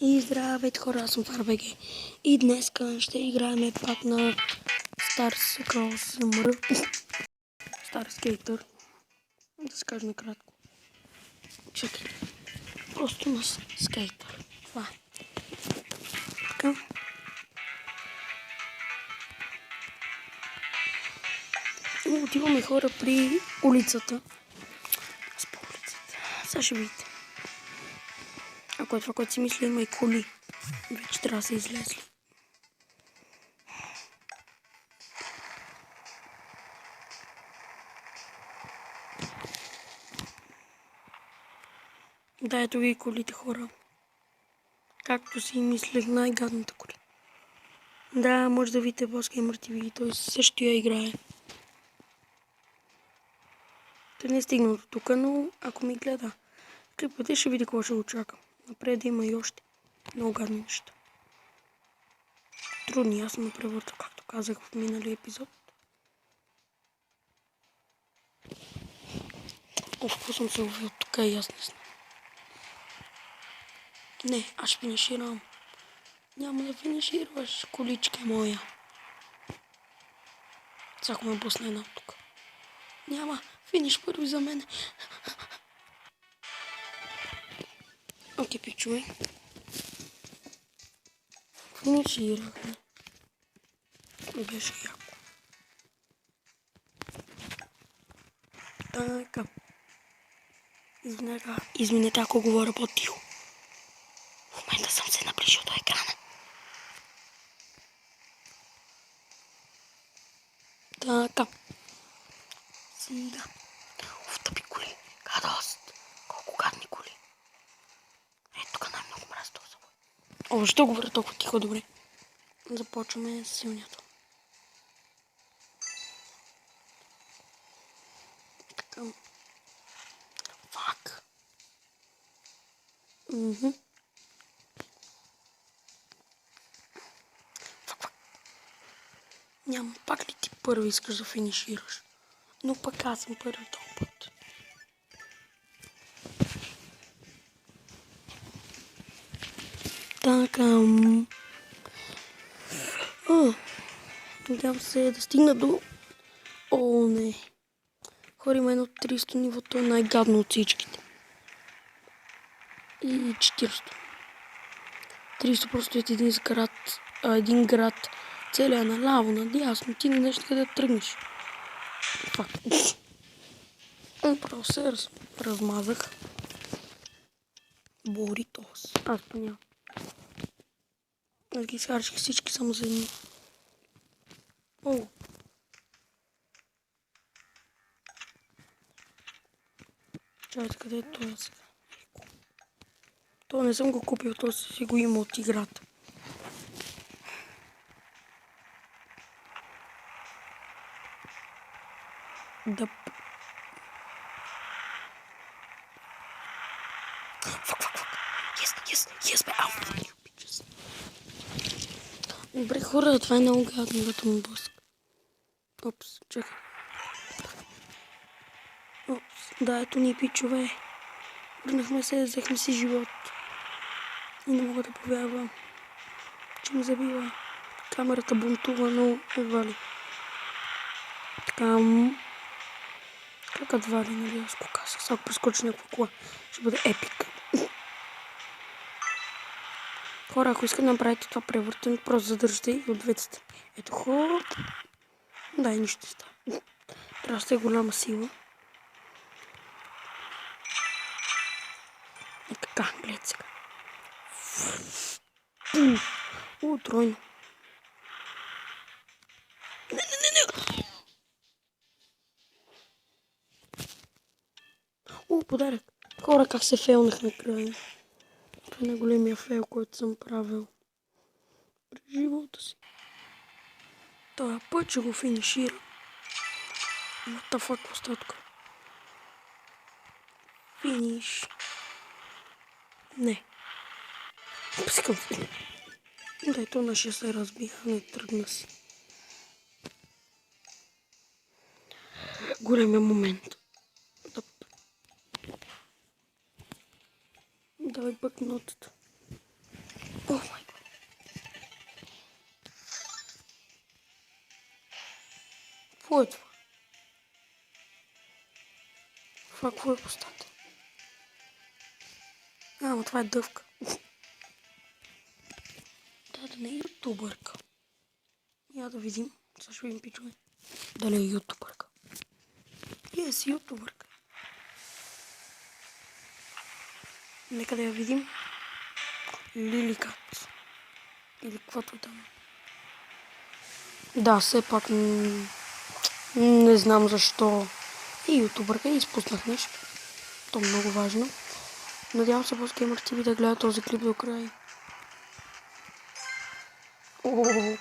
И здравейте хора, аз съм FarBG. И днес ще играем пак на Star Scrolls Star Skater. Да се кажа накратко. Чакайте. Просто на скейтър. Това е. Така. Отиваме хора при улицата. Аз по улицата. Сега ще видите. Ако е това, което си мисля, има и коли. Вече трябва да се излезли. Да, ето ви колите хора. Както си мислех, най-гадната коли. Да, може да видите Boss Gamer TV, той също я играе. Той не е стигнал до тук, но ако ми гледа клиповете, ще види какво ще го чака. Напред да има и още много гадни неща. Трудни, аз съм ме превъртал, както казах в миналия епизод. Какво съм се увил тук и аз не знам. Не, аз ще финиширам. Няма да финишираш, количка моя. Сега ме блъсна една тук. Няма, финиш първи за мен. Окей, пичове. Финиширахме. Беше яко. Така. Извинете, ако говоря по-тихо. В момента съм се наближил до екрана. Така. Сега. Тъпи коли. Гадост. Колко гадни коли. Ето тук най-много мразя този завой. О, защо говоря толкова тихо? Добре. Започваме с силнията. Така. Фак. Фак. Няма, пак ли ти първи искаш да финишираш? Но пък аз съм първи този път. Така. Надявам се да стигна до... О, не. Хора, има едно 300 нивото е най-гадно от всичките. И 400. 300 просто е един град. Целия наляво, надясно. Ти не знаеш къде да тръгнеш. Факт. Просто се размазах. Боритос. Аз поня. Аз ги изхарчих всички само за едни. О. Чакайте, къде е това сега? То не съм го купил, то си го има от играта. Да. Фак. Yes, бе, ау. Добре, хора, това е много гадно, като му блъска. Опс, чакай. Опс, да, ето ни пичове. Върнахме се, взехме си живот. И не мога да повярвам, че ме забива. Камерата бунтува, но едва ли. Така, как едва ли, нали, аз го казах. Сега прескочи някаква кола, ще бъде епик. Хора, ако искате да направите това превъртане, просто задържате и от двете страни. Ето хоп. Да, и нищо става. Трябва да сте голяма сила. И така, гледайте сега. О, тройно. Не. О, подарък. Хора, как се фейлнах накрая. Това е най-големия фейл, който съм правил през живота си. Това път ще го финишира. What the fuck, какво става тук? Финиш. Не. Пускам се. Да, то нашия се разбиха, не тръгна си. Големия момент. Давай пък нотата. Какво е това? Това какво е постата? Ама това е дъвка. Да не е ютубърка. Я да видим. Сега ще видим, пичове. Дали е ютубърка. Е, си ютубърка. Нека да я видим. Лиликат. Или каквото там. Да, все пак не знам защо и ютубърка и изпуснах нещо. То е много важно. Надявам се Boss Gamer TV да гледа този клип до край. О-о-о.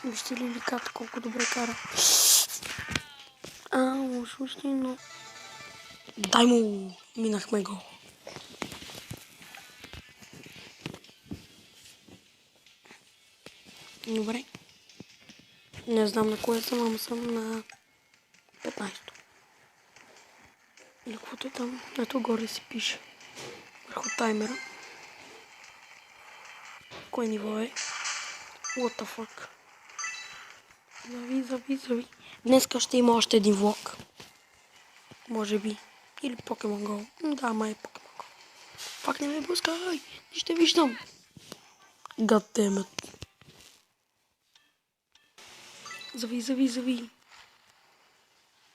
Вижте ли Лиликат колко добре кара. Слушай, но... Дай му! Минахме го. Добре. Не знам на кое съм, ама съм на 15-то. Или каквото е там. Ето горе си пише. Върху таймера. Кое ниво е? What the fuck? Зави. Днеска ще има още един влог. Може би. Или Pokemon Go. Да, май е Pokemon Go. Пак не ме пускай. Не ще виждам. Goddammit. Зави.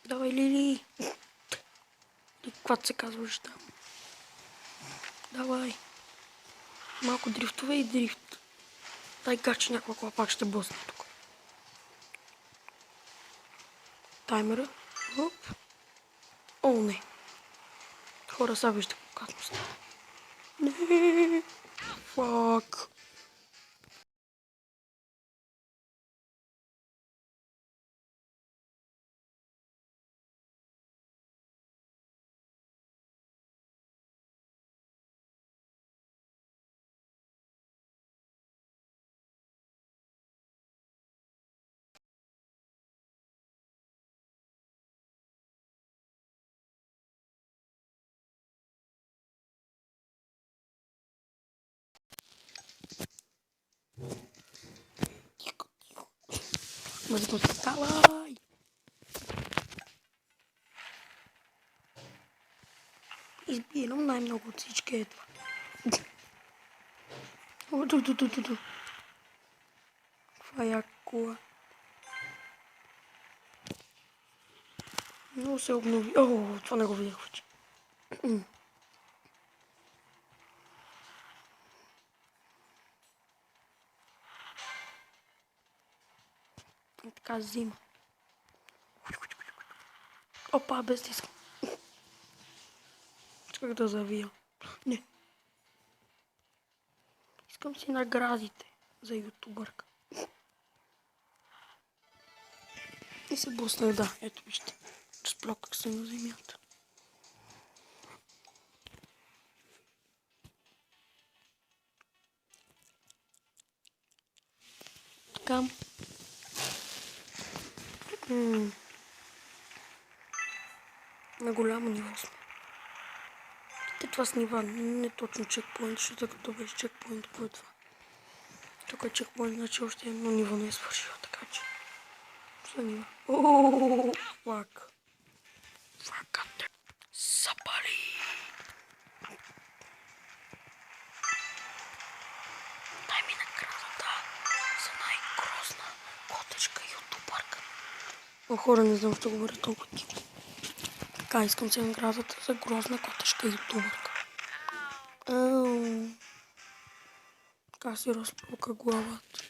Давай, Лили. Каквато се казваш там. Давай. Малко дрифтове и дрифт. Дай гарче някаква кола, пак ще босна тук. Таймера. Оп. О, не. Хора, сега вижте какво става. Не. Фак. Мазикно се ставай. Избирам най-много от всички е това. Ту. Това е яка кола. Много се обнови. О, това не го видях вече. И така зима. Опа, без да искам. Чакай да завия. Не. Искам си наградите за ютубърка. И се буснах, да. Ето вижте. Разплоках се на земята. Така. На голямо ниво сме. Това с нива, не точно чекпоинт, защото като беше чекпоинт, какво е това? Тук е чекпоинт, значи още едно ниво не е свършило, така че... За нива. Ооо, фак. Факът. Запали. Дай ми наградата за най-грозна котешка ютубърка. О, хора, не знам, ще говоря толкова тихо. Така, искам си наградата за грозна котешка ютубърка. Така си разплука главата.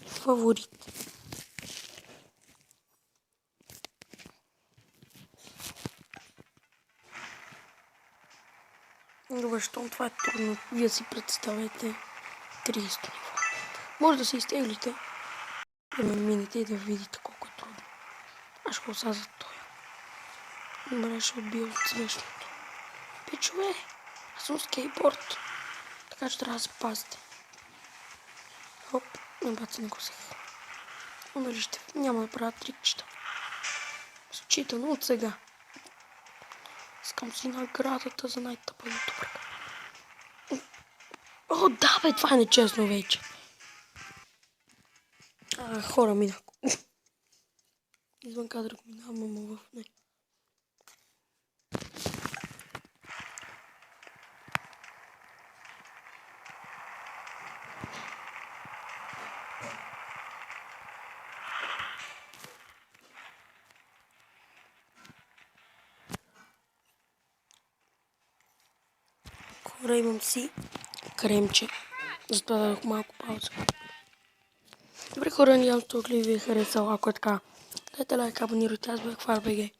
Фаворит. Добре, щом това е трудно, вие си представете 30 ниво. Може да се изтеглите, да ме минете и да видите колко е трудно. Аз ще го са за той. Добре, ще отбия от смешното. Пичове, аз съм скейтборд, така че трябва да се пазите. Хоп, баца не го сех. Но вижте, няма да правя трикчета. Считано от сега. Искам си наградата за най-тъпа ютубърка. О, да, бе, това е нечестно вече. Хора минах. Извън кадър минавам, ама в не. Хора, имам си кремче. Затова дадох малко пауза. Добре, хора, надявам се, че ви е харесало. Ако е така, дайте лайк, абонирайте, аз бях FarBG.